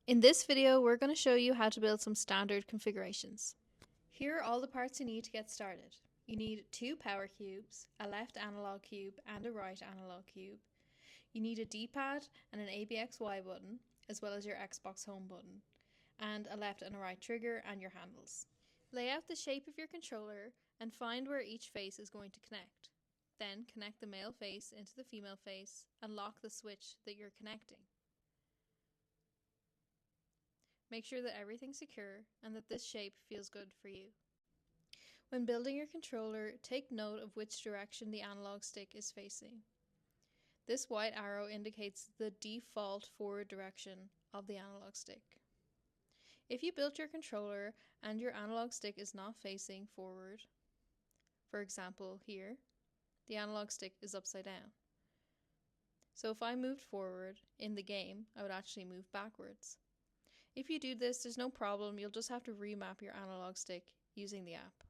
In this video, we're going to show you how to build some standard configurations. Here are all the parts you need to get started. You need 2 power cubes, a left analog cube and a right analog cube. You need a D-pad and an ABXY button, as well as your Xbox home button, and a left and a right trigger and your handles. Lay out the shape of your controller and find where each face is going to connect. Then connect the male face into the female face and lock the switch that you're connecting. Make sure that everything's secure and that this shape feels good for you. When building your controller, take note of which direction the analog stick is facing. This white arrow indicates the default forward direction of the analog stick. If you built your controller and your analog stick is not facing forward, for example here, the analog stick is upside down. So if I moved forward in the game, I would actually move backwards. If you do this, there's no problem, you'll just have to remap your analog stick using the app.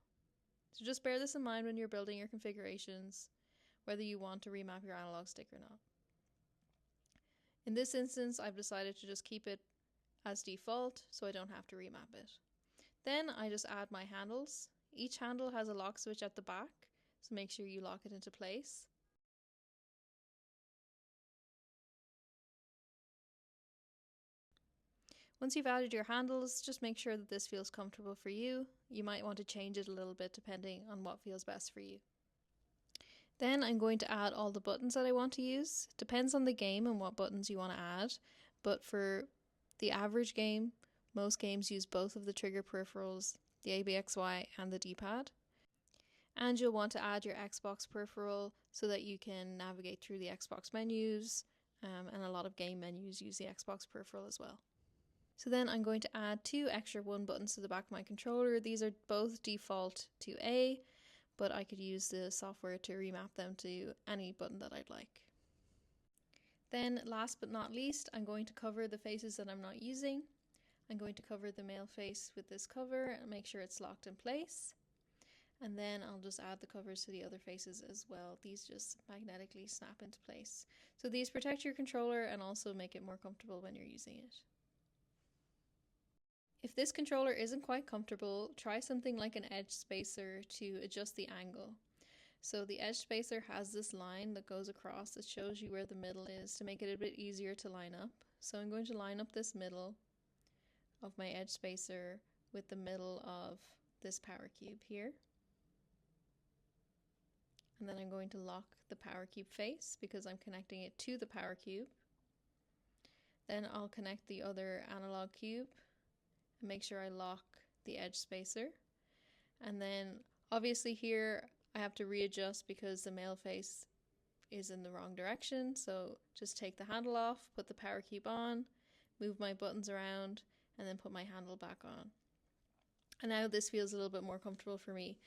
So just bear this in mind when you're building your configurations, whether you want to remap your analog stick or not. In this instance, I've decided to just keep it as default so I don't have to remap it. Then I just add my handles. Each handle has a lock switch at the back, so make sure you lock it into place. Once you've added your handles, just make sure that this feels comfortable for you. You might want to change it a little bit depending on what feels best for you. Then I'm going to add all the buttons that I want to use. Depends on the game and what buttons you want to add, but for the average game, most games use both of the trigger peripherals, the ABXY and the D-pad. And you'll want to add your Xbox peripheral so that you can navigate through the Xbox menus, and a lot of game menus use the Xbox peripheral as well. So then I'm going to add 2 extra 1 buttons to the back of my controller. These are both default to A, but I could use the software to remap them to any button that I'd like. Then last but not least, I'm going to cover the faces that I'm not using. I'm going to cover the male face with this cover and make sure it's locked in place. And then I'll just add the covers to the other faces as well. These just magnetically snap into place. So these protect your controller and also make it more comfortable when you're using it. If this controller isn't quite comfortable, try something like an edge spacer to adjust the angle. So the edge spacer has this line that goes across that shows you where the middle is to make it a bit easier to line up. So I'm going to line up this middle of my edge spacer with the middle of this power cube here. And then I'm going to lock the power cube face because I'm connecting it to the power cube. Then I'll connect the other analog cube. Make sure I lock the edge spacer, and then obviously here I have to readjust because the male face is in the wrong direction, so just take the handle off, put the power cube on, move my buttons around, and then put my handle back on. And now this feels a little bit more comfortable for me.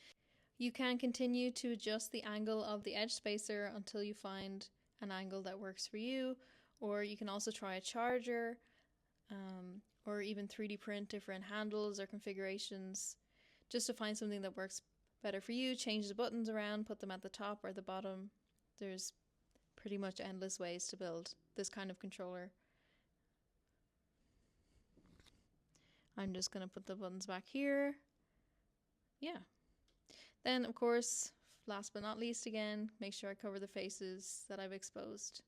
You can continue to adjust the angle of the edge spacer until you find an angle that works for you, or you can also try a charger, or even 3D print different handles or configurations just to find something that works better for you. Change the buttons around, put them at the top or the bottom. There's pretty much endless ways to build this kind of controller. I'm just going to put the buttons back here. Yeah. Then, of course, last but not least again, make sure I cover the faces that I've exposed.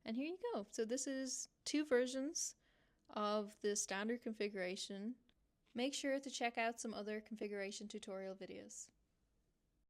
And here you go. So this is 2 versions of the standard configuration. Make sure to check out some other configuration tutorial videos.